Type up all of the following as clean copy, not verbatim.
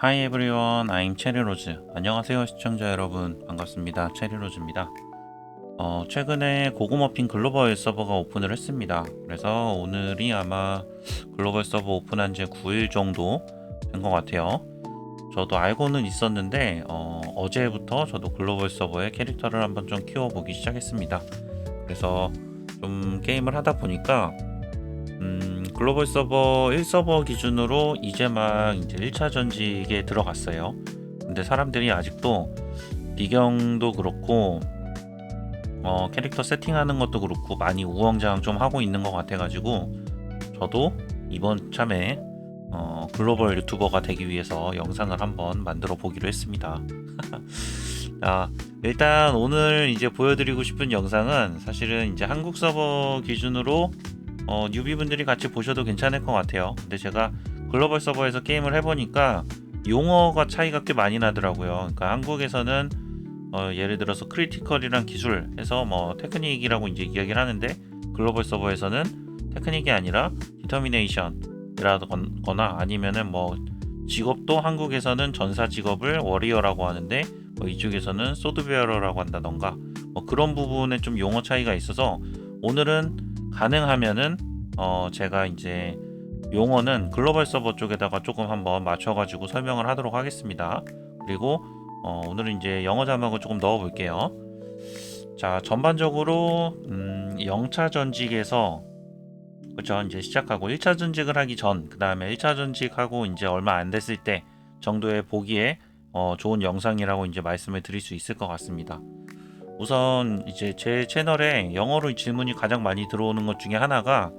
Hi everyone, I'm 체리로즈. 안녕하세요 시청자 여러분, 반갑습니다. 체리로즈입니다. 최근에 고구머핀 글로벌 서버가 오픈을 했습니다. 그래서 오늘이 아마 글로벌 서버 오픈한 지 9일 정도 된 것 같아요. 저도 알고는 있었는데 어제부터 저도 글로벌 서버에 캐릭터를 한번 좀 키워보기 시작했습니다. 그래서 좀 게임을 하다 보니까 글로벌 서버 1서버 기준으로 이제 막 이제 1차 전직에 들어갔어요. 근데 사람들이 아직도 비경도 그렇고 캐릭터 세팅하는 것도 그렇고 많이 우왕좌왕 좀 하고 있는 것 같아가지고 저도 이번 참에 글로벌 유튜버가 되기 위해서 영상을 한번 만들어 보기로 했습니다. 자, 일단 오늘 이제 보여드리고 싶은 영상은 사실은 이제 한국 서버 기준으로 뉴비분들이 같이 보셔도 괜찮을 것 같아요. 근데 제가 글로벌 서버에서 게임을 해보니까 용어가 차이가 꽤 많이 나더라고요. 그러니까 한국에서는 예를 들어서 크리티컬이란 기술 해서 뭐 테크닉이라고 이제 이야기를 하는데, 글로벌 서버에서는 테크닉이 아니라 디터미네이션이라거나 아니면은 뭐 직업도 한국에서는 전사 직업을 워리어라고 하는데 뭐 이쪽에서는 소드베어러라고 한다던가 뭐 그런 부분에 좀 용어 차이가 있어서 오늘은 가능하면은 제가 이제 용어는 글로벌 서버 쪽에다가 조금 한번 맞춰가지고 설명을 하도록 하겠습니다. 그리고 오늘은 이제 영어 자막을 조금 넣어 볼게요. 자, 전반적으로 0차 전직에서 그쵸, 이제 시작하고 1차 전직을 하기 전, 그 다음에 1차 전직하고 이제 얼마 안 됐을 때 정도의 보기에 좋은 영상이라고 이제 말씀을 드릴 수 있을 것 같습니다. 우선 이제 제 채널에 영어로 질문이 가장 많이 들어오는 것 중에 하나가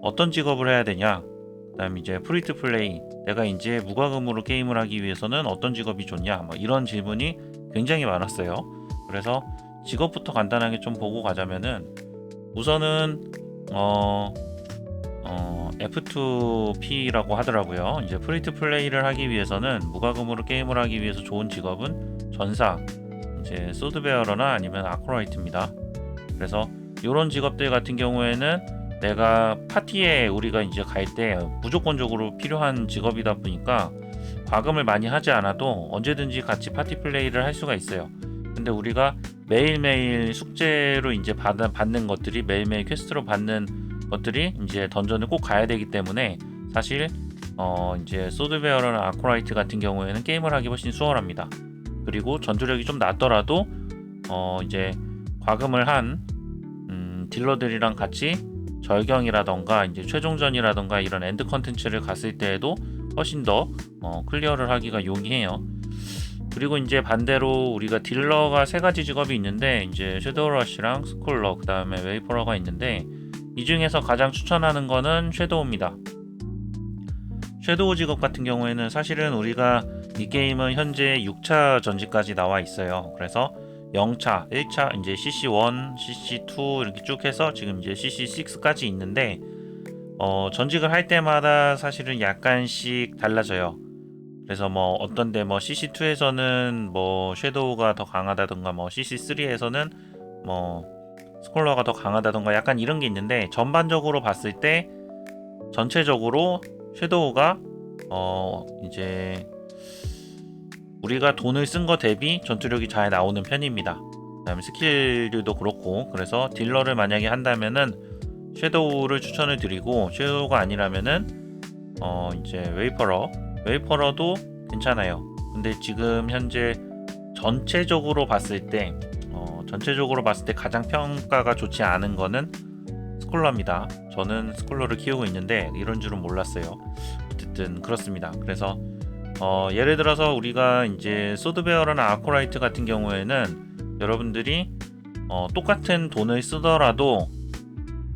어떤 직업을 해야 되냐, 그 다음에 이제 프리투 플레이, 내가 이제 무과금으로 게임을 하기 위해서는 어떤 직업이 좋냐, 뭐 이런 질문이 굉장히 많았어요. 그래서 직업부터 간단하게 좀 보고 가자면은 우선은 F2P라고 하더라고요. 이제 프리투 플레이를 하기 위해서는 무과금으로 게임을 하기 위해서 좋은 직업은 전사, 이제 소드베어러나 아니면 아쿠라이트입니다. 그래서 이런 직업들 같은 경우에는 내가 파티에 우리가 이제 갈 때 무조건적으로 필요한 직업이다 보니까 과금을 많이 하지 않아도 언제든지 같이 파티 플레이를 할 수가 있어요. 근데 우리가 매일매일 숙제로 이제 받는 것들이, 매일매일 퀘스트로 받는 것들이 이제 던전을 꼭 가야 되기 때문에 사실 이제 소드베어러나 아쿠라이트 같은 경우에는 게임을 하기 훨씬 수월합니다. 그리고 전투력이 좀 낮더라도 이제 과금을 한 딜러들이랑 같이 절경이라던가 이제 최종전이라던가 이런 엔드 컨텐츠를 갔을 때에도 훨씬 더 클리어를 하기가 용이해요. 그리고 이제 반대로 우리가 딜러가 세 가지 직업이 있는데, 이제 섀도우러시랑 스콜러, 그 다음에 웨이퍼러가 있는데, 이 중에서 가장 추천하는 거는 섀도우입니다. 섀도우 직업 같은 경우에는 사실은 우리가 이 게임은 현재 6차 전지까지 나와 있어요. 그래서 0차, 1차, 이제 CC1, CC2 이렇게 쭉 해서 지금 이제 CC6까지 있는데 전직을 할 때마다 사실은 약간씩 달라져요. 그래서 뭐 어떤데 뭐 CC2에서는 뭐 섀도우가 더 강하다던가, 뭐 CC3에서는 뭐 스콜러가 더 강하다던가 약간 이런 게 있는데, 전반적으로 봤을 때 전체적으로 섀도우가 이제 우리가 돈을 쓴 거 대비 전투력이 잘 나오는 편입니다. 그다음에 스킬들도 그렇고, 그래서 딜러를 만약에 한다면은 섀도우를 추천을 드리고, 섀도우가 아니라면은 이제 웨이퍼러도 괜찮아요. 근데 지금 현재 전체적으로 봤을 때 가장 평가가 좋지 않은 거는 스콜러입니다. 저는 스콜러를 키우고 있는데 이런 줄은 몰랐어요. 어쨌든 그렇습니다. 그래서 예를 들어서 우리가 이제 소드베어러나 아쿠라이트 같은 경우에는 여러분들이 똑같은 돈을 쓰더라도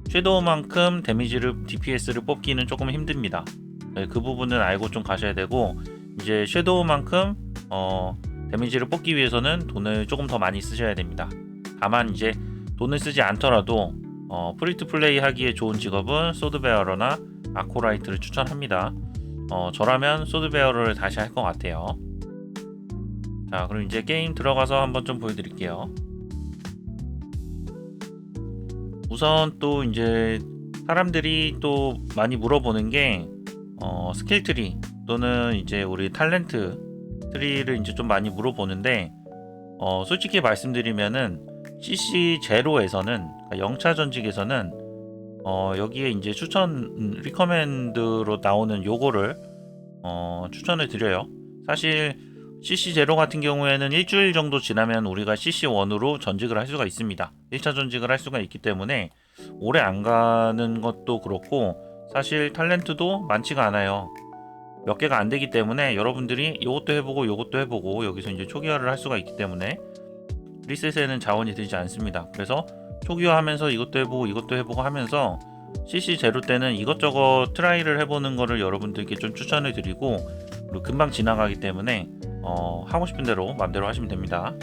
섀도우만큼 데미지를, DPS를 뽑기는 조금 힘듭니다. 네, 그 부분은 알고 좀 가셔야 되고, 이제 섀도우만큼 데미지를 뽑기 위해서는 돈을 조금 더 많이 쓰셔야 됩니다. 다만 이제 돈을 쓰지 않더라도 프리투 플레이 하기에 좋은 직업은 소드베어러나 아쿠라이트를 추천합니다. 저라면 소드베어러를 다시 할 것 같아요. 자, 그럼 이제 게임 들어가서 한번 좀 보여드릴게요. 우선 또 이제 사람들이 또 많이 물어보는 게 스킬트리, 또는 이제 우리 탤런트 트리를 이제 좀 많이 물어보는데, 솔직히 말씀드리면은 CC 제로에서는, 그러니까 영차 전직에서는 여기에 이제 추천 리커멘드로 나오는 요거를 추천을 드려요. 사실 CC 제로 같은 경우에는 일주일 정도 지나면 우리가 CC1으로 전직을 할 수가 있습니다. 1차 전직을 할 수가 있기 때문에 오래 안 가는 것도 그렇고, 사실 탤런트도 많지가 않아요. 몇 개가 안 되기 때문에 여러분들이 이것도 해보고 이것도 해보고 여기서 이제 초기화를 할 수가 있기 때문에 리셋에는 자원이 들지 않습니다. 그래서 초기화하면서 이것도 해보고 이것도 해보고 하면서 CC 제로 때는 이것저것 트라이를 해보는 거를 여러분들께 좀 추천을 드리고, 그리고 금방 지나가기 때문에 하고 싶은 대로 마음대로 하시면 됩니다.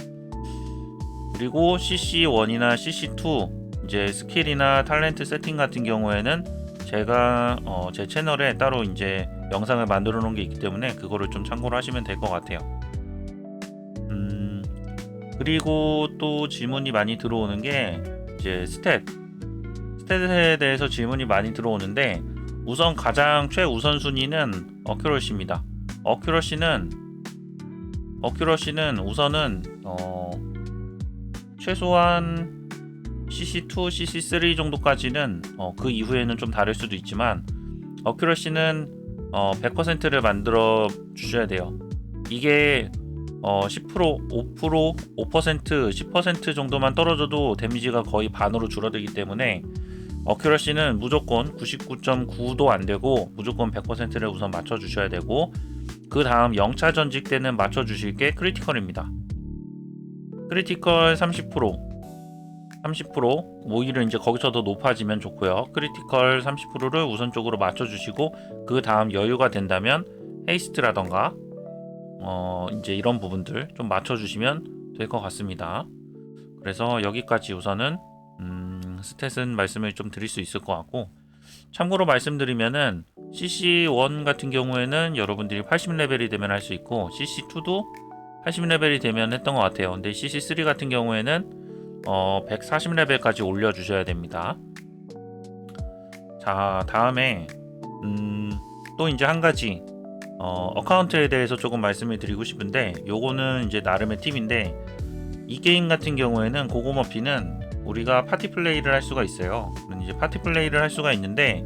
그리고 CC1이나 CC2 이제 스킬이나 탤런트 세팅 같은 경우에는 제가 제 채널에 따로 이제 영상을 만들어 놓은 게 있기 때문에 그거를 좀 참고로 하시면 될 것 같아요. 그리고 또 질문이 많이 들어오는 게 이제 스탯에 대해서 질문이 많이 들어오는데, 우선 가장 최우선순위는 어큐러시입니다. 어큐러시는 우선은 최소한 CC2, CC3 정도까지는 그 이후에는 좀 다를 수도 있지만 어큐러시는 100%를 만들어 주셔야 돼요. 이게 10%, 5%, 5%, 10% 정도만 떨어져도 데미지가 거의 반으로 줄어들기 때문에 어큐러시는 무조건 99.9도 안 되고 무조건 100%를 우선 맞춰 주셔야 되고, 그 다음 영차 전직 때는 맞춰 주실 게 크리티컬입니다. 크리티컬 30% 오히려 이제 거기서 더 높아지면 좋고요. 크리티컬 30%를 우선적으로 맞춰 주시고, 그 다음 여유가 된다면 헤이스트라던가 이제 이런 부분들 좀 맞춰 주시면 될 것 같습니다. 그래서 여기까지 우선은 스탯은 말씀을 좀 드릴 수 있을 것 같고, 참고로 말씀드리면은 CC1 같은 경우에는 여러분들이 80레벨이 되면 할 수 있고, CC2도 80레벨이 되면 했던 것 같아요. 근데 CC3 같은 경우에는 140레벨까지 올려주셔야 됩니다. 자, 다음에 또 이제 한 가지 어카운트에 대해서 조금 말씀을 드리고 싶은데, 요거는 이제 나름의 팁인데, 이 게임 같은 경우에는 고고머피는 우리가 파티 플레이를 할 수가 있어요. 이제 파티 플레이를 할 수가 있는데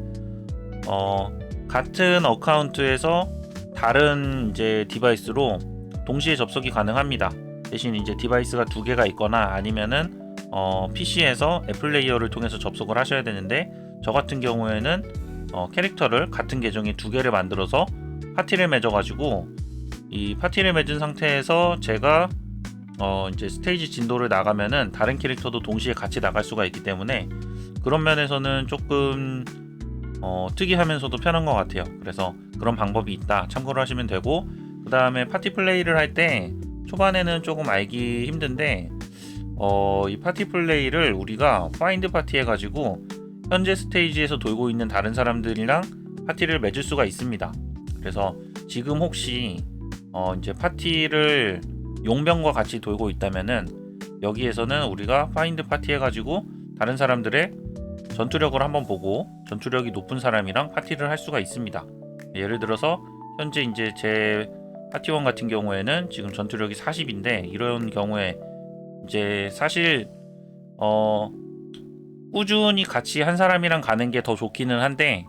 같은 어카운트에서 다른 이제 디바이스로 동시에 접속이 가능합니다. 대신 이제 디바이스가 두 개가 있거나 아니면은 PC에서 앱플레이어를 통해서 접속을 하셔야 되는데, 저 같은 경우에는 캐릭터를 같은 계정에 두 개를 만들어서 파티를 맺어가지고, 이 파티를 맺은 상태에서 제가 이제 스테이지 진도를 나가면은 다른 캐릭터도 동시에 같이 나갈 수가 있기 때문에 그런 면에서는 조금 특이하면서도 편한 것 같아요. 그래서 그런 방법이 있다, 참고를 하시면 되고, 그 다음에 파티 플레이를 할 때 초반에는 조금 알기 힘든데 이 파티 플레이를 우리가 파인드 파티 해가지고 현재 스테이지에서 돌고 있는 다른 사람들이랑 파티를 맺을 수가 있습니다. 그래서 지금 혹시 이제 파티를 용병과 같이 돌고 있다면은 여기에서는 우리가 파인드 파티 해가지고 다른 사람들의 전투력을 한번 보고 전투력이 높은 사람이랑 파티를 할 수가 있습니다. 예를 들어서 현재 이제 제 파티원 같은 경우에는 지금 전투력이 40인데, 이런 경우에 이제 사실 꾸준히 같이 한 사람이랑 가는 게 더 좋기는 한데,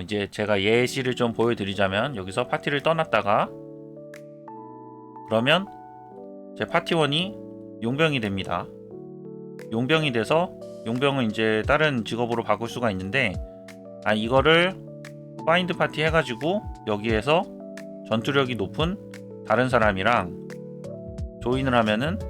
이제 제가 예시를 좀 보여드리자면, 여기서 파티를 떠났다가 그러면 제 파티원이 용병이 됩니다. 용병이 돼서 용병은 이제 다른 직업으로 바꿀 수가 있는데, 이거를 파인드 파티 해가지고 여기에서 전투력이 높은 다른 사람이랑 조인을 하면은,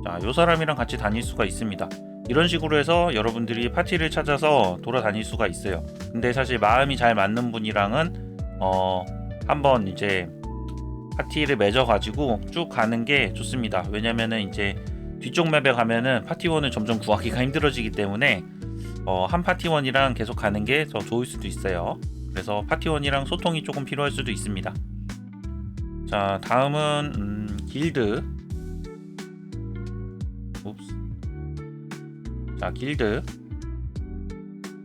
자, 요 사람이랑 같이 다닐 수가 있습니다. 이런 식으로 해서 여러분들이 파티를 찾아서 돌아다닐 수가 있어요. 근데 사실 마음이 잘 맞는 분이랑은 한번 이제 파티를 맺어가지고 쭉 가는 게 좋습니다. 왜냐면은 이제 뒤쪽 맵에 가면은 파티원을 점점 구하기가 힘들어지기 때문에 한 파티원이랑 계속 가는 게 더 좋을 수도 있어요. 그래서 파티원이랑 소통이 조금 필요할 수도 있습니다. 자, 다음은 길드. 자, 길드.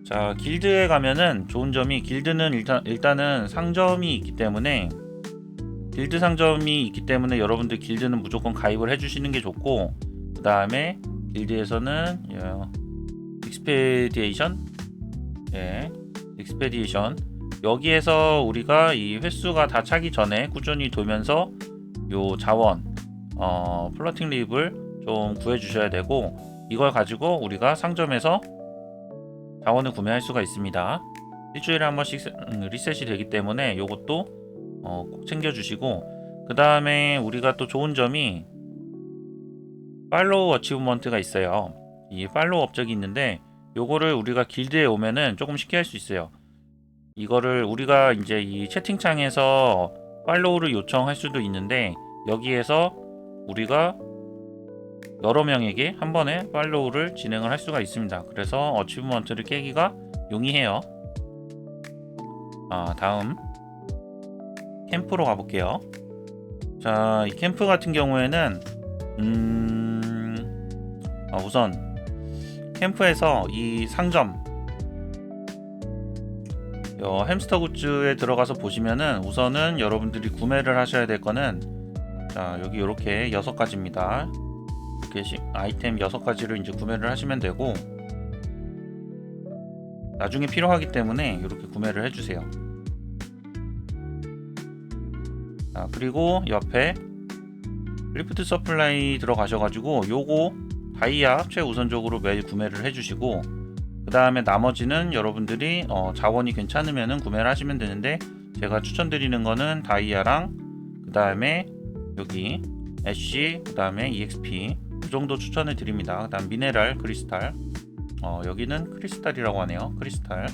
자, 길드에 가면은 좋은 점이 길드는 일단은 상점이 있기 때문에 길드 상점이 있기 때문에 여러분들 길드는 무조건 가입을 해주시는 게 좋고, 그 다음에 길드에서는 익스페디에이션, 익스페디에이션 여기에서 우리가 이 횟수가 다 차기 전에 꾸준히 돌면서 요 자원 플러팅 립을 좀 구해 주셔야 되고, 이걸 가지고 우리가 상점에서 자원을 구매할 수가 있습니다. 일주일에 한 번씩 리셋이 되기 때문에 요것도 꼭 챙겨 주시고, 그 다음에 우리가 또 좋은 점이 팔로우 어치브먼트가 있어요. 이 팔로우 업적이 있는데 요거를 우리가 길드에 오면은 조금 쉽게 할 수 있어요. 이거를 우리가 이제 이 채팅창에서 팔로우를 요청할 수도 있는데, 여기에서 우리가 여러 명에게 한 번에 팔로우를 진행을 할 수가 있습니다. 그래서 어치브먼트를 깨기가 용이해요. 다음 캠프로 가볼게요. 자, 이 캠프 같은 경우에는 우선 캠프에서 이 상점 햄스터 굿즈에 들어가서 보시면은 우선은 여러분들이 구매를 하셔야 될 거는, 자, 여기 이렇게 6가지입니다. 이렇게 아이템 6가지를 이제 구매를 하시면 되고, 나중에 필요하기 때문에 이렇게 구매를 해주세요. 자, 그리고 옆에 리프트 서플라이 들어가셔가지고 요거 다이아 최우선적으로 매일 구매를 해주시고, 그 다음에 나머지는 여러분들이 자원이 괜찮으면 구매를 하시면 되는데, 제가 추천드리는 거는 다이아랑 그 다음에 여기 애쉬, 그 다음에 EXP 이 정도 추천을 드립니다. 그 다음 미네랄, 크리스탈, 여기는 크리스탈이라고 하네요. 크리스탈.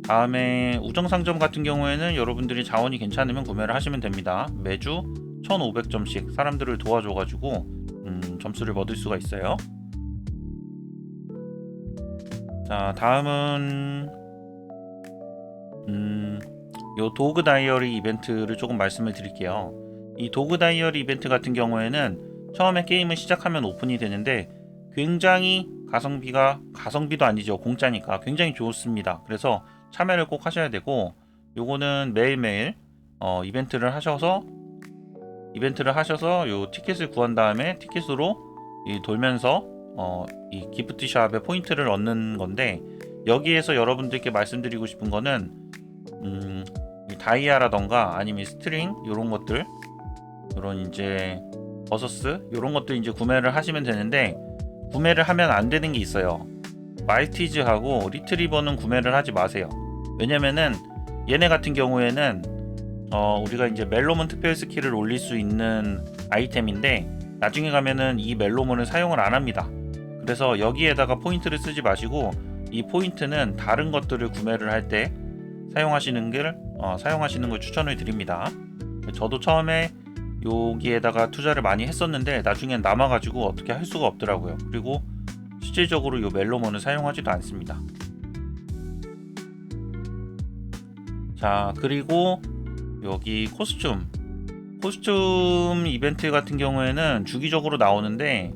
다음에 우정상점 같은 경우에는 여러분들이 자원이 괜찮으면 구매를 하시면 됩니다. 매주 1500점씩 사람들을 도와줘가지고 점수를 얻을 수가 있어요. 자, 다음은 요 도그 다이어리 이벤트를 조금 말씀을 드릴게요. 이 도그 다이어리 이벤트 같은 경우에는 처음에 게임을 시작하면 오픈이 되는데, 굉장히 가성비도 아니죠, 공짜니까 굉장히 좋습니다. 그래서 참여를 꼭 하셔야 되고, 요거는 매일매일 이벤트를 하셔서 요 티켓을 구한 다음에 티켓으로 돌면서 이 기프트샵에 포인트를 얻는 건데, 여기에서 여러분들께 말씀드리고 싶은 거는 이 다이아라던가 아니면 스트링 요런 것들, 요런 이제 버서스 요런 것들 이제 구매를 하시면 되는데, 구매를 하면 안 되는 게 있어요. 말티즈하고 리트리버는 구매를 하지 마세요. 왜냐면은 얘네 같은 경우에는 우리가 이제 멜로몬 특별 스킬을 올릴 수 있는 아이템인데, 나중에 가면은 이 멜로몬을 사용을 안 합니다. 그래서 여기에다가 포인트를 쓰지 마시고, 이 포인트는 다른 것들을 구매를 할 때 사용하시는 걸 추천을 드립니다. 저도 처음에 여기에다가 투자를 많이 했었는데 나중엔 남아가지고 어떻게 할 수가 없더라고요. 그리고 실질적으로 이 멜로몬을 사용하지도 않습니다. 자, 그리고 여기 코스튬 이벤트 같은 경우에는 주기적으로 나오는데,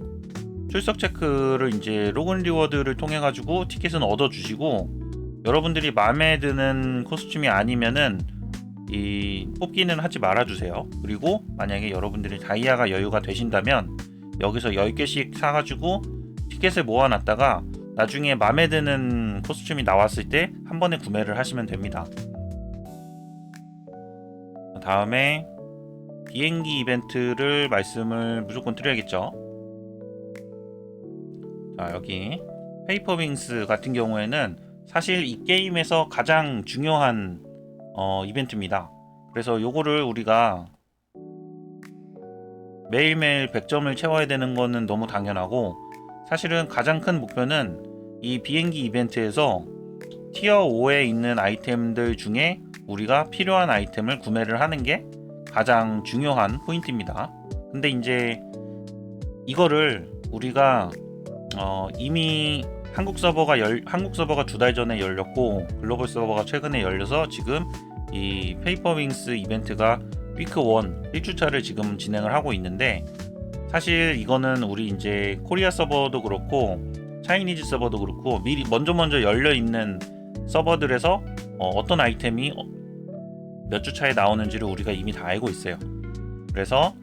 출석 체크를 이제 로그인 리워드를 통해 가지고 티켓은 얻어 주시고, 여러분들이 마음에 드는 코스튬이 아니면은 뽑기는 하지 말아 주세요. 그리고 만약에 여러분들이 다이아가 여유가 되신다면 여기서 10개씩 사가지고 티켓을 모아놨다가 나중에 마음에 드는 코스튬이 나왔을 때 한 번에 구매를 하시면 됩니다. 다음에 비행기 이벤트를 말씀을 무조건 드려야겠죠. 자, 여기 페이퍼윙스 같은 경우에는 사실 이 게임에서 가장 중요한 이벤트입니다. 그래서 요거를 우리가 매일매일 100점을 채워야 되는 거는 너무 당연하고, 사실은 가장 큰 목표는 이 비행기 이벤트에서 티어 5에 있는 아이템들 중에 우리가 필요한 아이템을 구매를 하는 게 가장 중요한 포인트입니다. 근데 이제 이거를 우리가 이미 한국 서버가 2달 전에 열렸고 글로벌 서버가 최근에 열려서 지금 이 페이퍼윙스 이벤트가 위크 1 1주차를 지금 진행을 하고 있는데, 사실 이거는 우리 이제 코리아 서버도 그렇고 차이니즈 서버도 그렇고 미리 먼저 열려 있는 서버들에서 어떤 아이템이 몇 주 차에 나오는지를 우리가 이미 다 알고 있어요. 그래서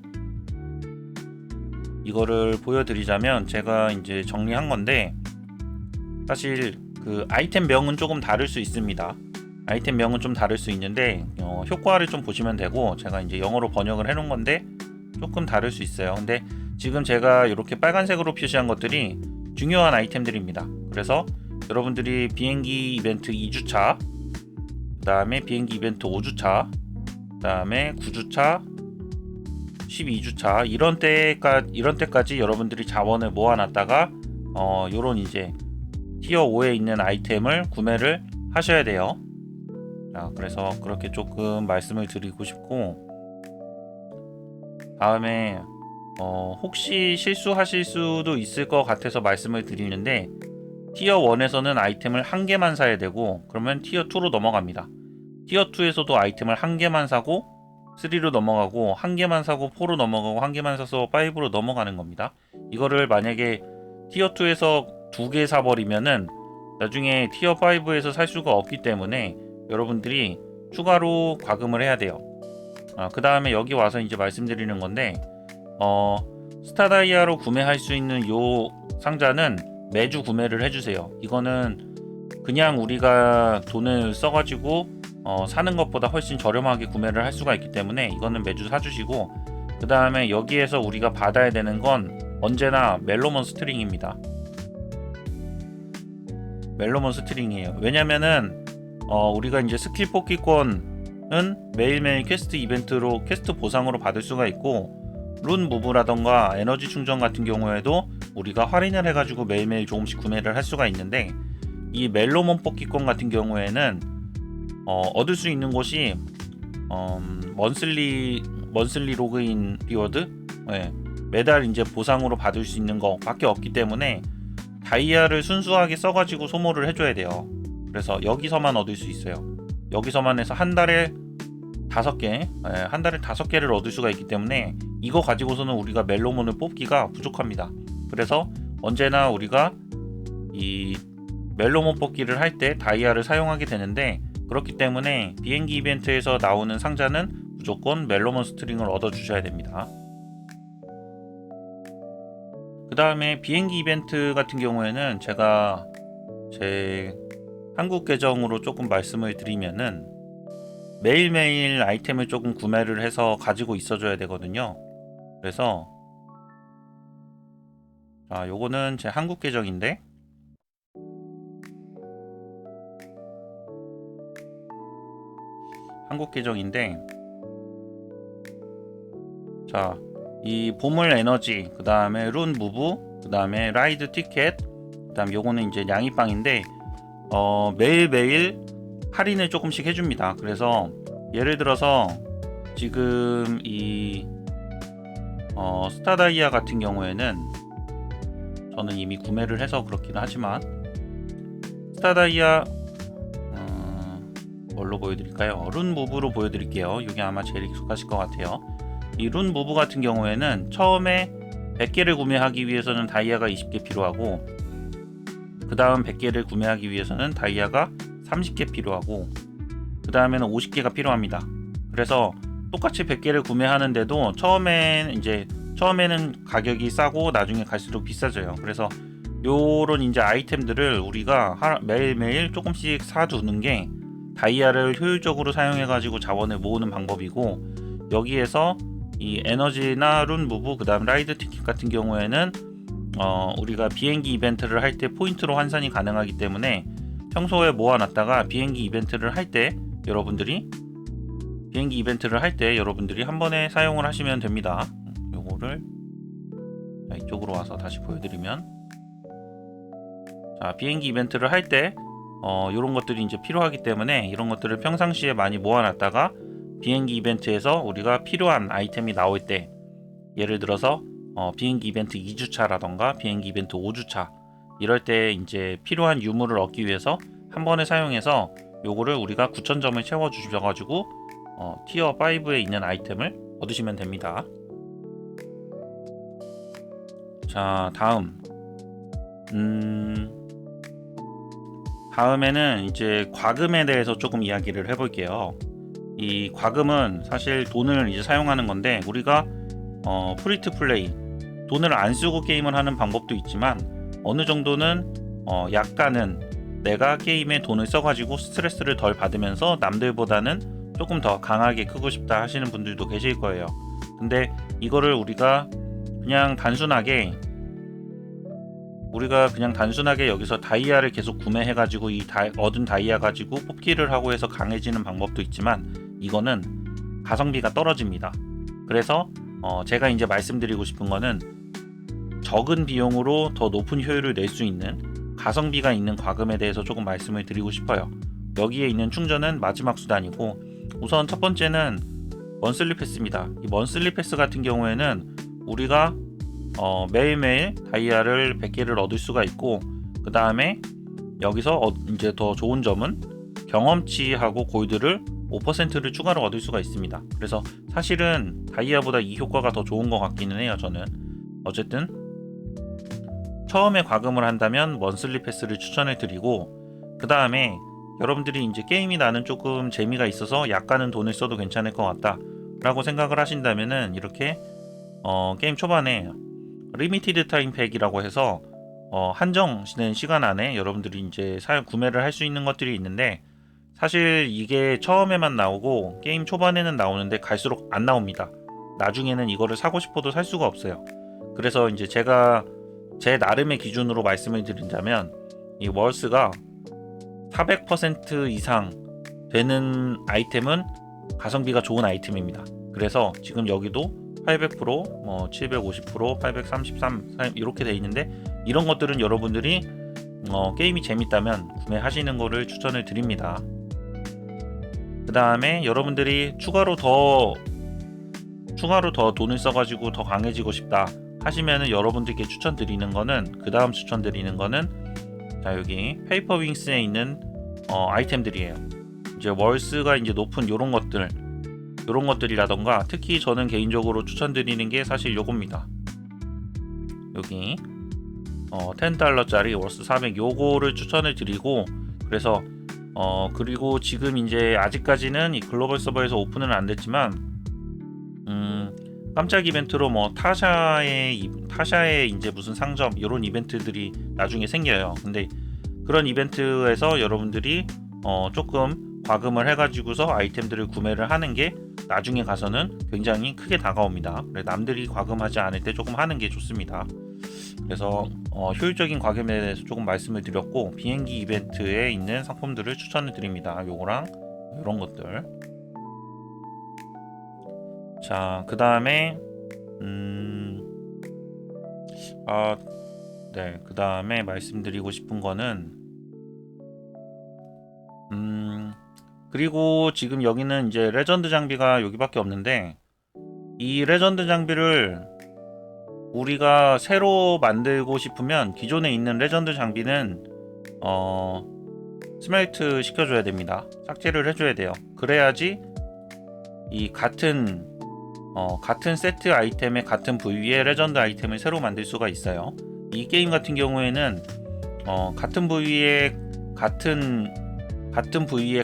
이거를 보여드리자면 제가 이제 정리한 건데, 사실 그 아이템명은 조금 다를 수 있습니다. 아이템명은 좀 다를 수 있는데 효과를 좀 보시면 되고, 제가 이제 영어로 번역을 해놓은 건데 조금 다를 수 있어요. 근데 지금 제가 이렇게 빨간색으로 표시한 것들이 중요한 아이템들입니다. 그래서 여러분들이 비행기 이벤트 2주차, 그 다음에 비행기 이벤트 5주차, 그 다음에 9주차, 12주차 이런 때까지 여러분들이 자원을 모아놨다가 요런 이제 티어 5에 있는 아이템을 구매를 하셔야 돼요. 자, 그래서 그렇게 조금 말씀을 드리고 싶고, 다음에 혹시 실수하실 수도 있을 것 같아서 말씀을 드리는데, 티어 1에서는 아이템을 한 개만 사야 되고, 그러면 티어 2로 넘어갑니다. 티어 2에서도 아이템을 한 개만 사고 3로 넘어가고, 한 개만 사고 4로 넘어가고, 한 개만 사서 5로 넘어가는 겁니다. 이거를 만약에 티어 2에서 2개 사버리면은 나중에 티어 5에서 살 수가 없기 때문에 여러분들이 추가로 과금을 해야 돼요. 그 다음에 여기 와서 이제 말씀드리는 건데, 스타다이아로 구매할 수 있는 요 상자는 매주 구매를 해주세요. 이거는 그냥 우리가 돈을 써가지고 사는 것보다 훨씬 저렴하게 구매를 할 수가 있기 때문에 이거는 매주 사주시고, 그 다음에 여기에서 우리가 받아야 되는 건 언제나 멜로몬 스트링입니다. 멜로몬 스트링이에요. 왜냐면은 우리가 이제 스킬 뽑기권은 매일매일 퀘스트 이벤트로 퀘스트 보상으로 받을 수가 있고, 룬 무브라던가 에너지 충전 같은 경우에도 우리가 할인을 해가지고 매일매일 조금씩 구매를 할 수가 있는데, 이 멜로몬 뽑기권 같은 경우에는 얻을 수 있는 곳이 먼슬리 로그인 리워드, 매달 이제 보상으로 받을 수 있는 거밖에 없기 때문에 다이아를 순수하게 써가지고 소모를 해줘야 돼요. 그래서 여기서만 얻을 수 있어요. 여기서만 해서 한 달에 5개, 한 달에 5개를 얻을 수가 있기 때문에 이거 가지고서는 우리가 멜로몬을 뽑기가 부족합니다. 그래서 언제나 우리가 이 멜로몬 뽑기를 할 때 다이아를 사용하게 되는데, 그렇기 때문에 비행기 이벤트에서 나오는 상자는 무조건 멜로몬 스트링을 얻어 주셔야 됩니다. 그 다음에 비행기 이벤트 같은 경우에는 제가 제 한국 계정으로 조금 말씀을 드리면은 매일매일 아이템을 조금 구매를 해서 가지고 있어줘야 되거든요. 그래서 자, 요거는 제 한국 계정인데, 자, 이 보물 에너지, 그 다음에 룬 무브, 그 다음에 라이드 티켓, 그 다음 요거는 이제 양이빵인데 매일매일 할인을 조금씩 해줍니다. 그래서 예를 들어서 지금 이 스타다이아 같은 경우에는 저는 이미 구매를 해서 그렇긴 하지만, 스타다이아 뭘로 보여드릴까요? 룬 무브로 보여드릴게요. 이게 아마 제일 익숙하실 것 같아요. 이 룬 무브 같은 경우에는 처음에 100개를 구매하기 위해서는 다이아가 20개 필요하고, 그 다음 100개를 구매하기 위해서는 다이아가 30개 필요하고, 그 다음에는 50개가 필요합니다. 그래서 똑같이 100개를 구매하는데도 처음에는 가격이 싸고 나중에 갈수록 비싸져요. 그래서 요런 이제 아이템들을 우리가 매일매일 조금씩 사두는 게 다이아를 효율적으로 사용해 가지고 자원을 모으는 방법이고, 여기에서 이 에너지나 룬 무브, 그 다음 라이드 티켓 같은 경우에는 우리가 비행기 이벤트를 할 때 포인트로 환산이 가능하기 때문에 평소에 모아놨다가 비행기 이벤트를 할 때 여러분들이 한 번에 사용을 하시면 됩니다. 요거를 이쪽으로 와서 다시 보여드리면, 자, 비행기 이벤트를 할 때 이런 것들이 이제 필요하기 때문에 이런 것들을 평상시에 많이 모아놨다가 비행기 이벤트에서 우리가 필요한 아이템이 나올 때, 예를 들어서 비행기 이벤트 2주차라던가 비행기 이벤트 5주차 이럴 때 이제 필요한 유물을 얻기 위해서 한 번에 사용해서 요거를 우리가 9,000점을 채워 주셔가지고 티어 5에 있는 아이템을 얻으시면 됩니다. 자, 다음 음, 다음에는 이제 과금에 대해서 조금 이야기를 해볼게요. 이 과금은 사실 돈을 이제 사용하는 건데, 우리가 프리트 플레이, 돈을 안 쓰고 게임을 하는 방법도 있지만 어느 정도는 약간은 내가 게임에 돈을 써가지고 스트레스를 덜 받으면서 남들보다는 조금 더 강하게 크고 싶다 하시는 분들도 계실 거예요. 근데 이거를 그냥 단순하게 여기서 다이아를 계속 구매해가지고 얻은 다이아 가지고 뽑기를 하고 해서 강해지는 방법도 있지만, 이거는 가성비가 떨어집니다. 그래서 제가 이제 말씀드리고 싶은 거는 적은 비용으로 더 높은 효율을 낼 수 있는 가성비가 있는 과금에 대해서 조금 말씀을 드리고 싶어요. 여기에 있는 충전은 마지막 수단이고, 우선 첫 번째는 먼슬리 패스입니다. 이 먼슬리 패스 같은 경우에는 우리가 매일매일 다이아를 100개를 얻을 수가 있고, 그 다음에 여기서 이제 더 좋은 점은 경험치하고 골드를 5%를 추가로 얻을 수가 있습니다. 그래서 사실은 다이아보다 이 효과가 더 좋은 것 같기는 해요, 저는. 어쨌든 처음에 과금을 한다면 먼슬리 패스를 추천해 드리고, 그 다음에 여러분들이 이제 게임이 나는 조금 재미가 있어서 약간은 돈을 써도 괜찮을 것 같다 라고 생각을 하신다면은, 이렇게 게임 초반에 리미티드 타임 팩이라고 해서 한정된 시간 안에 여러분들이 이제 구매를 할 수 있는 것들이 있는데, 사실 이게 처음에만 나오고 게임 초반에는 나오는데 갈수록 안 나옵니다. 나중에는 이거를 사고 싶어도 살 수가 없어요. 그래서 이제 제가 제 나름의 기준으로 말씀을 드린다면, 이 월스가 400% 이상 되는 아이템은 가성비가 좋은 아이템입니다. 그래서 지금 여기도 800%, 750%, 833 이렇게 돼 있는데, 이런 것들은 여러분들이 게임이 재밌다면 구매하시는 거를 추천을 드립니다. 그 다음에 여러분들이 추가로 더 돈을 써가지고 더 강해지고 싶다 하시면은, 여러분들께 추천드리는 거는, 그 다음 추천드리는 거는, 자, 여기 페이퍼 윙스에 있는 아이템들이에요. 이제 월스가 이제 높은 요런 것들이라던가, 특히 저는 개인적으로 추천드리는 게 사실 요겁니다. 여기 $10짜리 월스 400 요거를 추천을 드리고, 그래서 그리고 지금 이제 아직까지는 이 글로벌 서버에서 오픈은 안 됐지만, 깜짝 이벤트로 타샤의 이제 무슨 상점 이런 이벤트들이 나중에 생겨요. 근데 그런 이벤트에서 여러분들이 조금 과금을 해가지고서 아이템들을 구매를 하는 게 나중에 가서는 굉장히 크게 다가옵니다. 남들이 과금하지 않을 때 조금 하는 게 좋습니다. 그래서 효율적인 과금에 대해서 조금 말씀을 드렸고, 비행기 이벤트에 있는 상품들을 추천을 드립니다. 요거랑 이런 것들. 자, 그 다음에 네, 그 다음에 말씀드리고 싶은 거는, 그리고 지금 여기는 이제 레전드 장비가 여기밖에 없는데, 이 레전드 장비를 우리가 새로 만들고 싶으면 기존에 있는 레전드 장비는 스멜트 시켜줘야 됩니다. 삭제를 해줘야 돼요. 그래야지 이 같은 세트 아이템의 같은 부위의 레전드 아이템을 새로 만들 수가 있어요. 이 게임 같은 경우에는 같은 부위의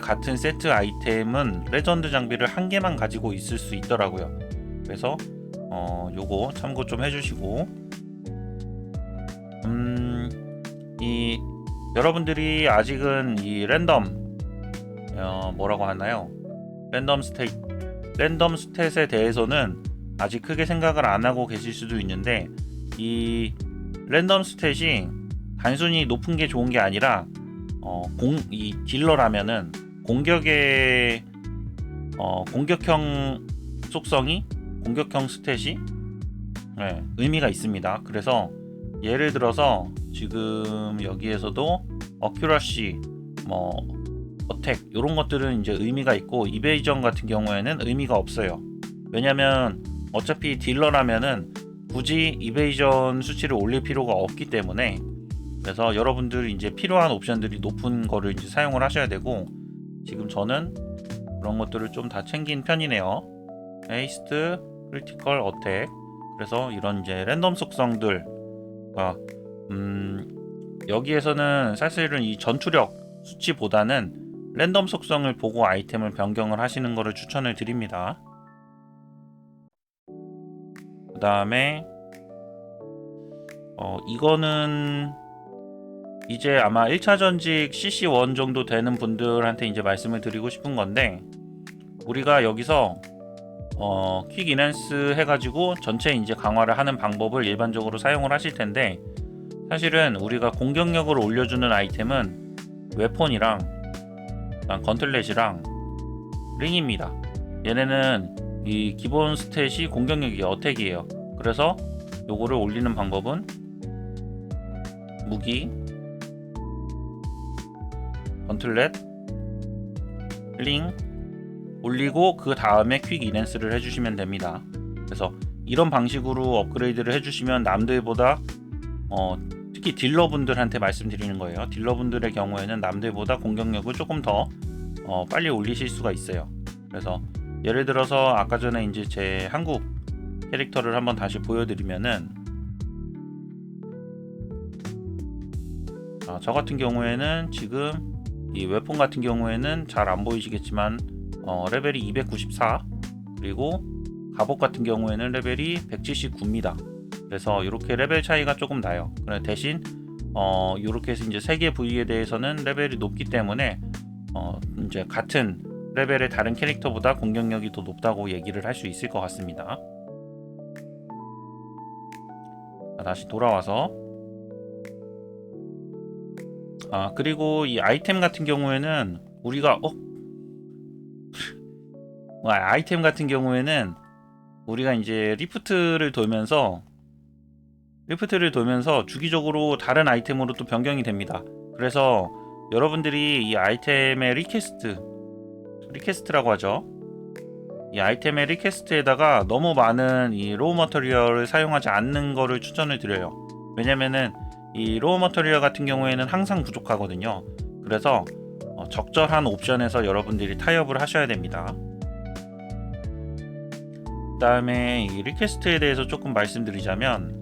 같은 세트 아이템은 레전드 장비를 한 개만 가지고 있을 수 있더라고요. 그래서 요거 참고 좀 해주시고, 여러분들이 아직은 이 랜덤 뭐라고 하나요? 랜덤 스탯에 대해서는 아직 크게 생각을 안 하고 계실 수도 있는데, 이 랜덤 스탯이 단순히 높은 게 좋은 게 아니라 이 딜러라면은 공격형 속성이, 공격형 스탯이 의미가 있습니다. 그래서 예를 들어서 지금 여기에서도 어큐러시, 어택 이런 것들은 이제 의미가 있고, 이베이전 같은 경우에는 의미가 없어요. 왜냐면 어차피 딜러라면은 굳이 이베이전 수치를 올릴 필요가 없기 때문에. 그래서 여러분들이 이제 필요한 옵션들이 높은 거를 이제 사용을 하셔야 되고, 지금 저는 그런 것들을 좀 다 챙긴 편이네요. 헤이스트, 크리티컬, 어택. 그래서 이런 이제 랜덤 속성들, 여기에서는 사실은 이 전투력 수치보다는 랜덤 속성을 보고 아이템을 변경을 하시는 것을 추천을 드립니다. 그 다음에 이거는 이제 아마 1차 전직 CC1 정도 되는 분들한테 이제 말씀을 드리고 싶은 건데, 우리가 여기서 퀵 이넨스 해가지고 전체 이제 강화를 하는 방법을 일반적으로 사용을 하실 텐데, 사실은 우리가 공격력을 올려주는 아이템은 웨폰이랑 건틀렛이랑 링입니다. 얘네는 이 기본 스탯이 공격력이 어택이에요. 그래서 요거를 올리는 방법은 무기, 건틀렛, 링 올리고 그 다음에 퀵 이넨스를 해주시면 됩니다. 그래서 이런 방식으로 업그레이드를 해주시면 남들보다 특히 딜러분들한테 말씀드리는 거예요. 딜러분들의 경우에는 남들보다 공격력을 조금 더 빨리 올리실 수가 있어요. 그래서 예를 들어서 아까 전에 이제 제 한국 캐릭터를 한번 다시 보여드리면은, 저 같은 경우에는 지금 이 웨폰 같은 경우에는 잘 안 보이시겠지만 레벨이 294, 그리고 갑옷 같은 경우에는 레벨이 179입니다. 그래서 이렇게 레벨 차이가 조금 나요. 대신 이렇게 해서 이제 3개 부위에 대해서는 레벨이 높기 때문에 이제 같은 레벨의 다른 캐릭터보다 공격력이 더 높다고 얘기를 할 수 있을 것 같습니다. 자, 다시 돌아와서 그리고 이 아이템 같은 경우에는 우리가 아이템 같은 경우에는 우리가 이제 리프트를 돌면서 주기적으로 다른 아이템으로 또 변경이 됩니다. 그래서 여러분들이 이 아이템의 리퀘스트라고 하죠. 이 아이템의 리퀘스트에다가 너무 많은 이 로우 머터리얼을 사용하지 않는 거를 추천을 드려요. 왜냐면은 이 로우 머터리얼 같은 경우에는 항상 부족하거든요. 그래서 적절한 옵션에서 여러분들이 타협을 하셔야 됩니다. 그 다음에 이 리퀘스트에 대해서 조금 말씀드리자면,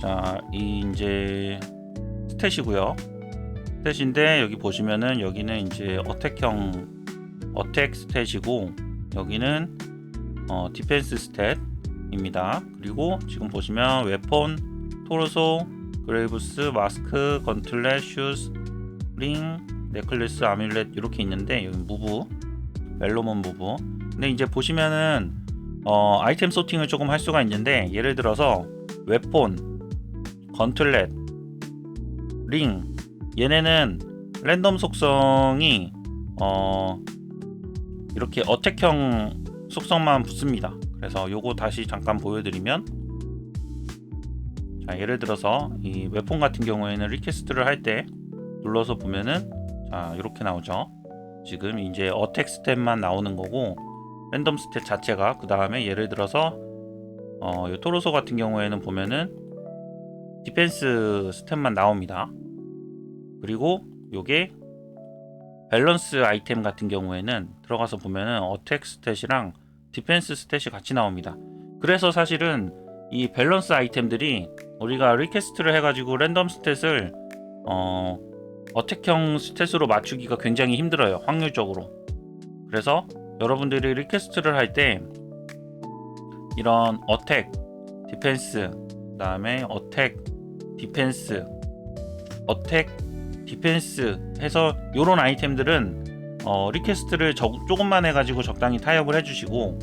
자, 이 이제 스탯이고요. 스탯인데 여기 보시면은 여기는 이제 어택 스탯이고, 여기는 디펜스 스탯입니다. 그리고 지금 보시면 웨폰, 토르소, 그레이브스, 마스크, 건틀렛, 슈즈, 링, 넥클래스, 아뮬렛 이렇게 있는데, 여기 무브, 멜로몬 무브. 근데 이제 보시면은 아이템 소팅을 조금 할 수가 있는데, 예를 들어서 웨폰, 건틀렛, 링, 얘네는 랜덤 속성이 이렇게 어택형 속성만 붙습니다. 그래서 요거 다시 잠깐 보여드리면, 자, 예를 들어서 이 웨폰 같은 경우에는 리퀘스트를 할 때 눌러서 보면은 자, 이렇게 나오죠. 지금 이제 어택 스탯만 나오는 거고, 랜덤 스탯 자체가, 그 다음에 예를 들어서 이 토르소 같은 경우에는 보면은 디펜스 스탯만 나옵니다. 그리고 요게 밸런스 아이템 같은 경우에는 들어가서 보면은 어택 스탯이랑 디펜스 스탯이 같이 나옵니다. 그래서 사실은 이 밸런스 아이템들이 우리가 리퀘스트를 해가지고 랜덤 스탯을 어택형 스탯으로 맞추기가 굉장히 힘들어요, 확률적으로. 그래서 여러분들이 리퀘스트를 할 때 이런 어택, 디펜스, 그 다음에 어택, 디펜스, 어택, 디펜스 해서 요런 아이템들은 리퀘스트를 조금만 해가지고 적당히 타협을 해주시고,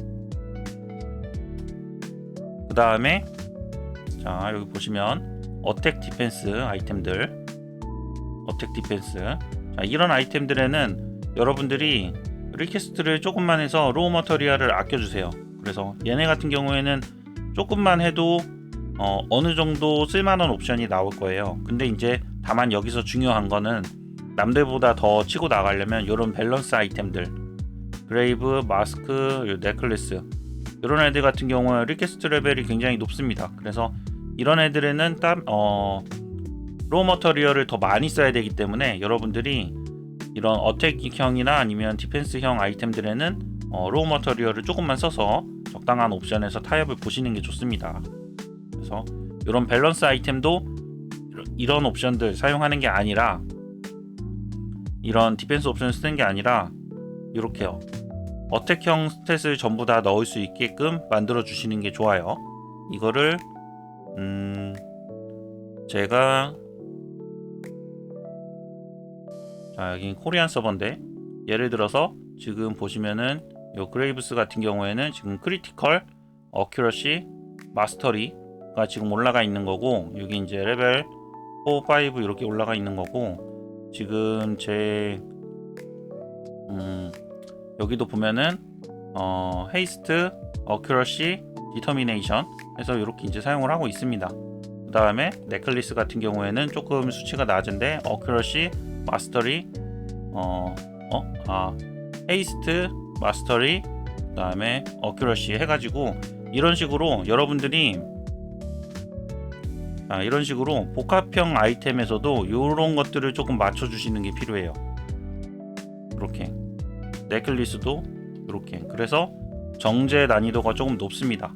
그 다음에 자, 여기 보시면 어택 디펜스 아이템들, 어택 디펜스, 자, 이런 아이템들에는 여러분들이 리퀘스트를 조금만 해서 로우 머터리얼을 아껴주세요. 그래서 얘네 같은 경우에는 조금만 해도 어느 정도 쓸만한 옵션이 나올 거예요. 근데 이제 다만 여기서 중요한 거는 남들보다 더 치고 나가려면 이런 밸런스 아이템들, 그레이브, 마스크, 넥클래스, 이런 애들 같은 경우는 리퀘스트 레벨이 굉장히 높습니다. 그래서 이런 애들에는 로우 머터리얼을 더 많이 써야 되기 때문에 여러분들이 이런 어택형이나 아니면 디펜스형 아이템들에는 로우 머터리얼을 조금만 써서 적당한 옵션에서 타협을 보시는 게 좋습니다. 그래서 이런 밸런스 아이템도 이런 옵션들 사용하는 게 아니라, 이런 디펜스 옵션을 쓰는 게 아니라 이렇게요. 어택형 스탯을 전부 다 넣을 수 있게끔 만들어 주시는 게 좋아요. 이거를 제가 여기 코리안 서버인데, 예를 들어서 지금 보시면은 요 그레이브스 같은 경우에는 지금 크리티컬, 어큐러시, 마스터리가 지금 올라가 있는 거고, 여기 이제 레벨 4, 5 이렇게 올라가 있는 거고, 지금 제 여기도 보면은 헤이스트, 어큐러시, 디터미네이션 해서 이렇게 이제 사용을 하고 있습니다. 그 다음에 넥클리스 같은 경우에는 조금 수치가 낮은데 어큐러시, 마스터리, 헤이스트, 마스터리, 그 다음에 어큐러시 해가지고 이런 식으로 여러분들이 이런 식으로 복합형 아이템에서도 이런 것들을 조금 맞춰주시는 게 필요해요. 이렇게 넥클리스도 이렇게, 그래서 정제 난이도가 조금 높습니다.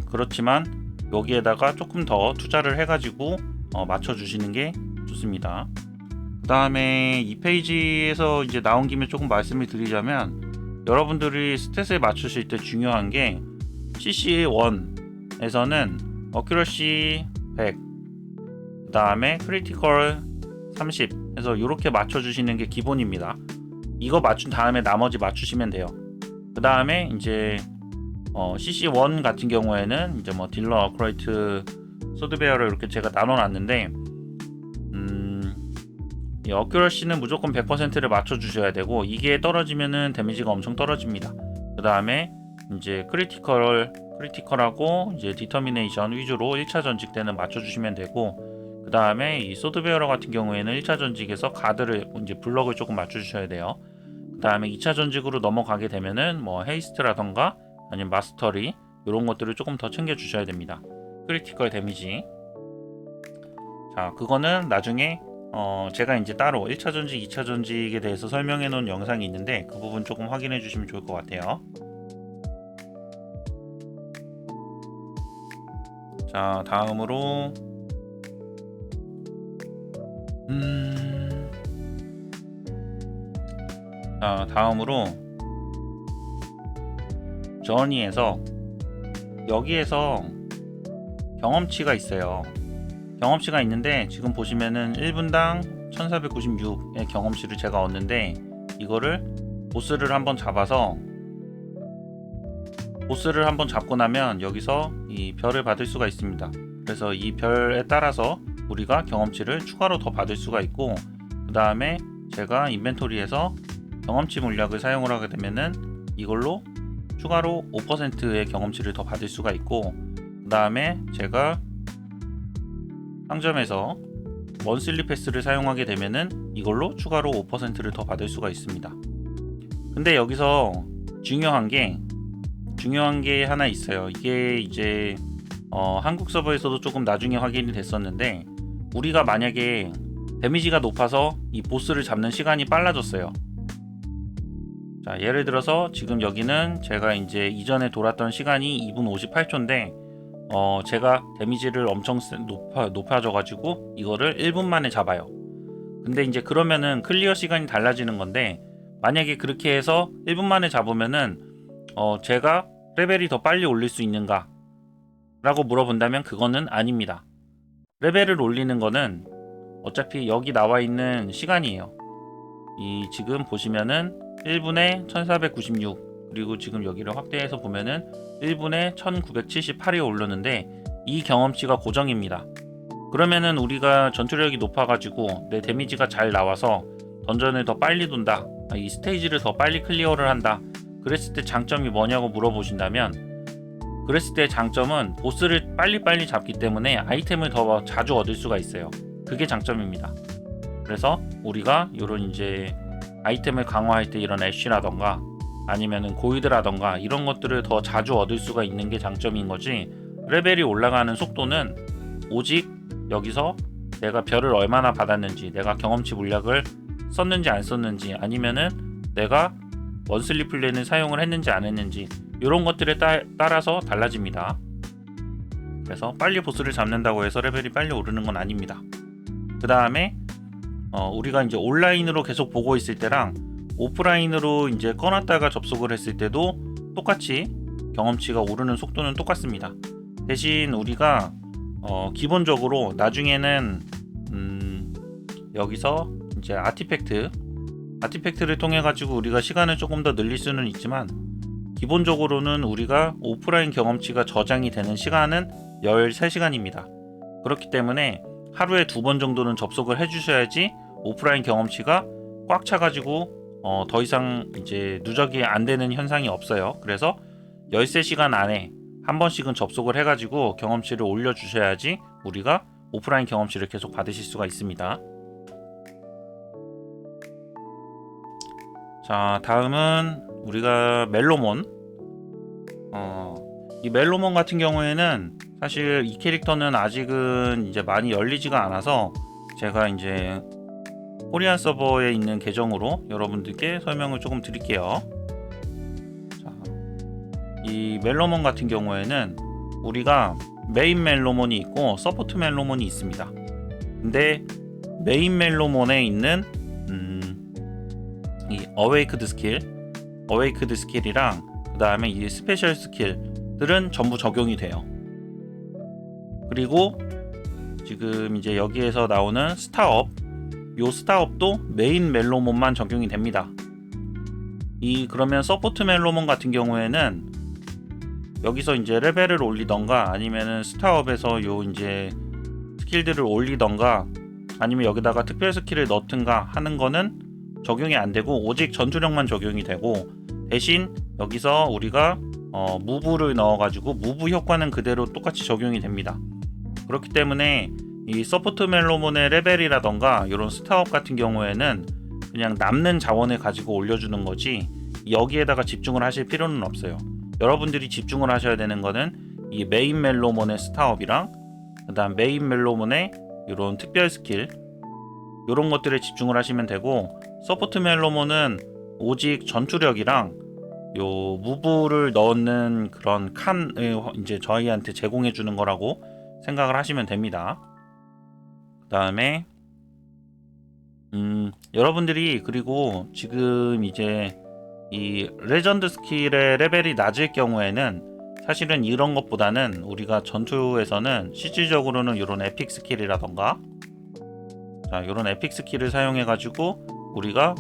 그렇지만 여기에다가 조금 더 투자를 해가지고 맞춰주시는 게 좋습니다. 그 다음에 이 페이지에서 이제 나온 김에 조금 말씀을 드리자면, 여러분들이 스탯을 맞추실 때 중요한 게 CC1에서는 어큐러시 100, 그 다음에 크리티컬 30 해서 이렇게 맞춰주시는 게 기본입니다. 이거 맞춘 다음에 나머지 맞추시면 돼요. 그 다음에 이제 CC1 같은 경우에는 이제 뭐 딜러, 어크라이트, 소드베어를 이렇게 제가 나눠놨는데, 이 어큐러시는 무조건 100%를 맞춰주셔야 되고, 이게 떨어지면은 데미지가 엄청 떨어집니다. 그 다음에 이제 크리티컬하고 이제 디터미네이션 위주로 1차 전직 때는 맞춰주시면 되고, 그 다음에 이 소드베어러 같은 경우에는 1차 전직에서 가드를 이제 블럭을 조금 맞춰주셔야 돼요. 그 다음에 2차 전직으로 넘어가게 되면은 뭐 헤이스트라던가 아니면 마스터리 이런 것들을 조금 더 챙겨주셔야 됩니다. 크리티컬 데미지. 자, 그거는 나중에 제가 이제 따로 1차 전직, 2차 전직에 대해서 설명해 놓은 영상이 있는데 그 부분 조금 확인해 주시면 좋을 것 같아요. 자, 다음으로 저니에서 여기에서 경험치가 있어요. 경험치가 있는데 지금 보시면은 1분당 1496의 경험치를 제가 얻는데, 이거를 보스를 한번 잡고 나면 여기서 이 별을 받을 수가 있습니다. 그래서 이 별에 따라서 우리가 경험치를 추가로 더 받을 수가 있고, 그 다음에 제가 인벤토리에서 경험치 물약을 사용을 하게 되면은 이걸로 추가로 5%의 경험치를 더 받을 수가 있고, 그 다음에 제가 상점에서 먼슬리 패스를 사용하게 되면은 이걸로 추가로 5%를 더 받을 수가 있습니다. 근데 여기서 중요한 게 하나 있어요. 이게 이제 한국 서버에서도 조금 나중에 확인이 됐었는데, 우리가 만약에 데미지가 높아서 이 보스를 잡는 시간이 빨라졌어요. 자, 예를 들어서 지금 여기는 제가 이제 이전에 돌았던 시간이 2분 58초인데 제가 데미지를 엄청 높아져 가지고 이거를 1분 만에 잡아요. 근데 이제 그러면은 클리어 시간이 달라지는 건데, 만약에 그렇게 해서 1분 만에 잡으면은 제가 레벨이 더 빨리 올릴 수 있는가 라고 물어본다면 그거는 아닙니다. 레벨을 올리는 거는 어차피 여기 나와 있는 시간이에요. 이 지금 보시면은 1분에 1496, 그리고 지금 여기를 확대해서 보면은 1분에 1978이 오르는데 이 경험치가 고정입니다. 그러면은 우리가 전투력이 높아가지고 내 데미지가 잘 나와서 던전을 더 빨리 돈다, 이 스테이지를 더 빨리 클리어를 한다, 그랬을 때 장점이 뭐냐고 물어보신다면, 그랬을 때 장점은 보스를 빨리빨리 잡기 때문에 아이템을 더 자주 얻을 수가 있어요. 그게 장점입니다. 그래서 우리가 이런 이제 아이템을 강화할 때 이런 애쉬라던가 아니면은 고이드라던가 이런 것들을 더 자주 얻을 수가 있는 게 장점인 거지, 레벨이 올라가는 속도는 오직 여기서 내가 별을 얼마나 받았는지, 내가 경험치 물약을 썼는지 안 썼는지, 아니면은 내가 먼슬리 플랜을 사용을 했는지 안 했는지 이런 것들에 따라서 달라집니다. 그래서 빨리 보스를 잡는다고 해서 레벨이 빨리 오르는 건 아닙니다. 그 다음에 우리가 이제 온라인으로 계속 보고 있을 때랑 오프라인으로 이제 꺼놨다가 접속을 했을 때도 똑같이 경험치가 오르는 속도는 똑같습니다. 대신 우리가 기본적으로 나중에는 여기서 이제 아티팩트를 통해 가지고 우리가 시간을 조금 더 늘릴 수는 있지만 기본적으로는 우리가 오프라인 경험치가 저장이 되는 시간은 13시간입니다. 그렇기 때문에 하루에 2번 정도는 접속을 해주셔야지 오프라인 경험치가 꽉 차가지고 더 이상 이제 누적이 안 되는 현상이 없어요. 그래서 13시간 안에 한 번씩은 접속을 해가지고 경험치를 올려주셔야지 우리가 오프라인 경험치를 계속 받으실 수가 있습니다. 자, 다음은 우리가 멜로몬. 이 멜로몬 같은 경우에는 사실 이 캐릭터는 아직은 이제 많이 열리지가 않아서 제가 이제 코리안 서버에 있는 계정으로 여러분들께 설명을 조금 드릴게요. 자, 이 멜로몬 같은 경우에는 우리가 메인 멜로몬이 있고 서포트 멜로몬이 있습니다. 근데 메인 멜로몬에 있는 이 어웨이크드 스킬이랑 그 다음에 이 스페셜 스킬들은 전부 적용이 돼요. 그리고 지금 이제 여기에서 나오는 스타업, 요 스타업도 메인 멜로몬만 적용이 됩니다. 그러면 서포트 멜로몬 같은 경우에는 여기서 이제 레벨을 올리던가 아니면은 스타업에서 요 이제 스킬들을 올리던가 아니면 여기다가 특별 스킬을 넣든가 하는 거는 적용이 안 되고 오직 전투력만 적용이 되고 대신 여기서 우리가 무브를 넣어가지고 무브 효과는 그대로 똑같이 적용이 됩니다. 그렇기 때문에 이 서포트 멜로몬의 레벨이라던가 이런 스타업 같은 경우에는 그냥 남는 자원을 가지고 올려주는 거지 여기에다가 집중을 하실 필요는 없어요. 여러분들이 집중을 하셔야 되는 거는 이 메인 멜로몬의 스타업이랑 그 다음 메인 멜로몬의 이런 특별 스킬 이런 것들에 집중을 하시면 되고 서포트 멜로몬은 오직 전투력이랑 요 무브를 넣는 그런 칸을 이제 저희한테 제공해 주는 거라고 생각을 하시면 됩니다. 그 다음에 여러분들이 그리고 지금 이제 이 레전드 스킬의 레벨이 낮을 경우에는 사실은 이런 것보다는 우리가 전투에서는 실질적으로는 이런 에픽 스킬이라던가 자, 이런 에픽 스킬을 사용해 가지고 우리가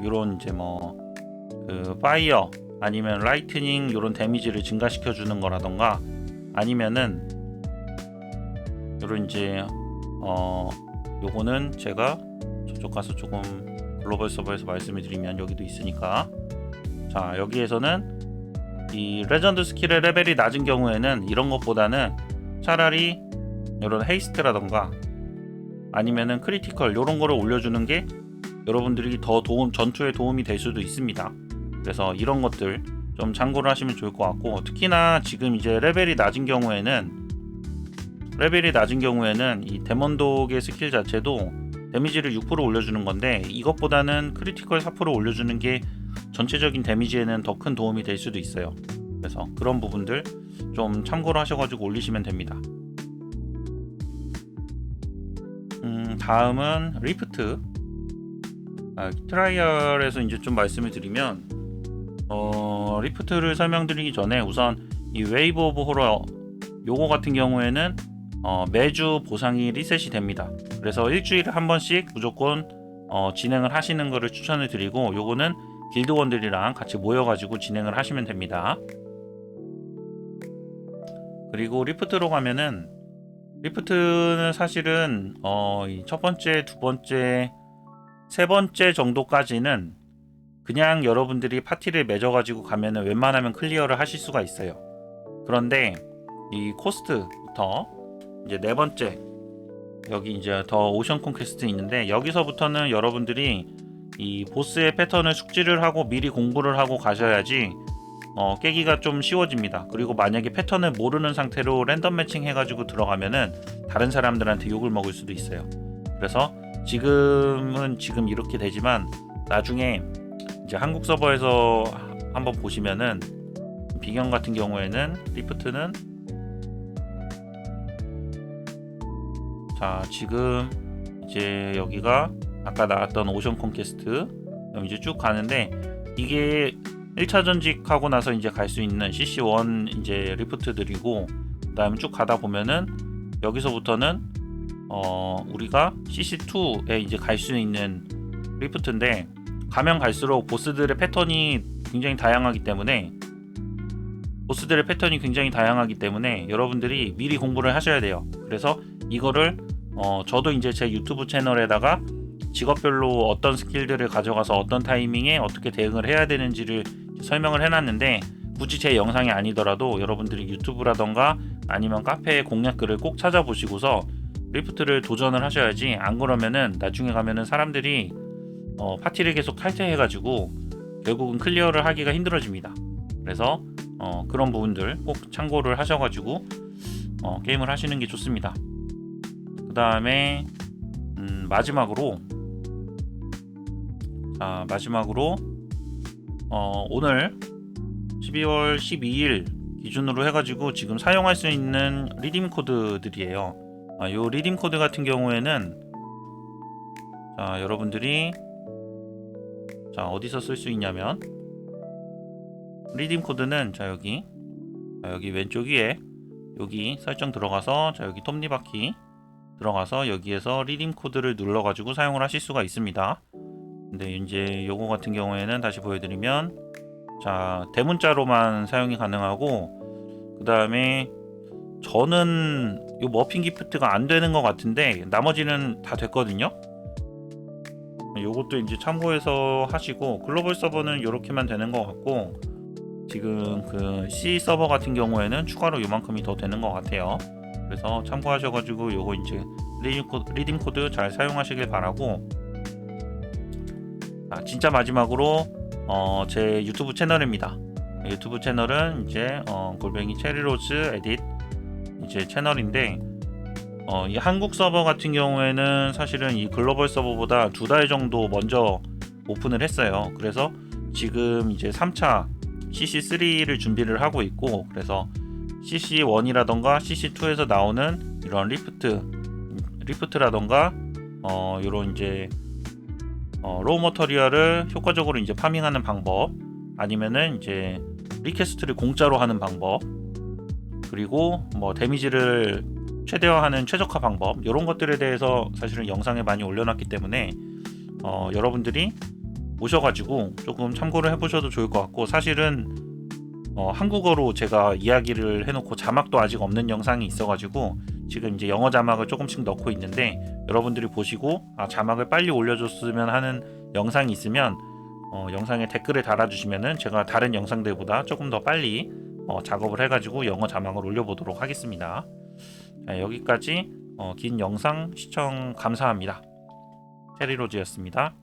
이런 이제 그 파이어 아니면 라이트닝 이런 데미지를 증가시켜 주는 거라던가 아니면은 이런 이제 요거는 제가 저쪽 가서 조금 글로벌 서버에서 말씀을 드리면 여기도 있으니까 자, 여기에서는 이 레전드 스킬의 레벨이 낮은 경우에는 이런 것보다는 차라리 이런 헤이스트라던가 아니면은 크리티컬 이런 거를 올려주는 게 여러분들이 더 전투에 도움이 될 수도 있습니다. 그래서 이런 것들 좀 참고를 하시면 좋을 것 같고 특히나 지금 이제 레벨이 낮은 경우에는 이 데몬독의 스킬 자체도 데미지를 6% 올려주는 건데 이것보다는 크리티컬 4% 올려주는 게 전체적인 데미지에는 더 큰 도움이 될 수도 있어요. 그래서 그런 부분들 좀 참고를 하셔가지고 올리시면 됩니다. 다음은 리프트. 트라이얼에서 이제 좀 말씀을 드리면 리프트를 설명드리기 전에 우선 이 웨이브 오브 호러 요거 같은 경우에는 매주 보상이 리셋이 됩니다. 그래서 일주일에 한 번씩 무조건 진행을 하시는 것을 추천을 드리고 요거는 길드원들이랑 같이 모여가지고 진행을 하시면 됩니다. 그리고 리프트로 가면은 리프트는 사실은 첫 번째, 두 번째, 세 번째 정도까지는 그냥 여러분들이 파티를 맺어가지고 가면은 웬만하면 클리어를 하실 수가 있어요. 그런데 이 코스트부터 이제 네 번째 여기 이제 더 오션 콘퀘스트 있는데 여기서부터는 여러분들이 이 보스의 패턴을 숙지를 하고 미리 공부를 하고 가셔야지 깨기가 좀 쉬워집니다. 그리고 만약에 패턴을 모르는 상태로 랜덤 매칭 해가지고 들어가면은 다른 사람들한테 욕을 먹을 수도 있어요. 그래서 지금 이렇게 되지만 나중에 이제 한국 서버에서 한번 보시면은 비경 같은 경우에는 리프트는 자 지금 이제 여기가 아까 나왔던 오션 콘퀘스트 이제 쭉 가는데 이게 1차 전직하고 나서 이제 갈 수 있는 CC1 이제 리프트들이고 그다음에 쭉 가다 보면은 여기서부터는 우리가 CC2에 이제 갈 수 있는 리프트인데 가면 갈수록 보스들의 패턴이 굉장히 다양하기 때문에 여러분들이 미리 공부를 하셔야 돼요. 그래서 이거를 저도 이제 제 유튜브 채널에다가 직업별로 어떤 스킬들을 가져가서 어떤 타이밍에 어떻게 대응을 해야 되는지를 설명을 해놨는데 굳이 제 영상이 아니더라도 여러분들이 유튜브라던가 아니면 카페에 공략글을 꼭 찾아보시고서 리프트를 도전을 하셔야지, 안 그러면은 나중에 가면은 사람들이 파티를 계속 탈퇴해가지고 결국은 클리어를 하기가 힘들어집니다. 그래서 그런 부분들 꼭 참고를 하셔가지고 게임을 하시는 게 좋습니다. 그 다음에 마지막으로 오늘 12월 12일 기준으로 해가지고 지금 사용할 수 있는 리딤 코드들이에요. 요 리딤 코드 같은 경우에는 여러분들이 어디서 쓸 수 있냐면 리딤 코드는 여기 왼쪽 위에 여기 설정 들어가서 여기 톱니바퀴 들어가서 여기에서 리딤 코드를 눌러가지고 사용을 하실 수가 있습니다. 근데 이제 요거 같은 경우에는 다시 보여드리면 대문자로만 사용이 가능하고, 그 다음에 저는 요 머핀 기프트가 안 되는 것 같은데 나머지는 다 됐거든요. 요것도 이제 참고해서 하시고, 글로벌 서버는 이렇게만 되는 것 같고 지금 그 C 서버 같은 경우에는 추가로 요만큼이 더 되는 것 같아요. 그래서 참고하셔가지고 요거 이제 리딤 코드 잘 사용하시길 바라고, 진짜 마지막으로 제 유튜브 채널입니다. 유튜브 채널은 이제 골뱅이 체리로즈 에딧 이제 채널인데 이 한국 서버 같은 경우에는 사실은 이 글로벌 서버보다 2달 정도 먼저 오픈을 했어요. 그래서 지금 이제 3차 CC3를 준비를 하고 있고, 그래서 CC1이라던가 CC2에서 나오는 이런 리프트라던가 이런 이제 로우 머터리얼을 효과적으로 이제 파밍하는 방법, 아니면은 이제 리퀘스트를 공짜로 하는 방법, 그리고 뭐 데미지를 최대화하는 최적화 방법, 이런 것들에 대해서 사실은 영상에 많이 올려놨기 때문에 여러분들이 오셔가지고 조금 참고를 해보셔도 좋을 것 같고, 사실은 한국어로 제가 이야기를 해놓고 자막도 아직 없는 영상이 있어가지고 지금 이제 영어 자막을 조금씩 넣고 있는데, 여러분들이 보시고 자막을 빨리 올려줬으면 하는 영상이 있으면 영상에 댓글을 달아주시면은 제가 다른 영상들보다 조금 더 빨리 작업을 해가지고 영어 자막을 올려보도록 하겠습니다. 여기까지 긴 영상 시청 감사합니다. 체리로즈였습니다.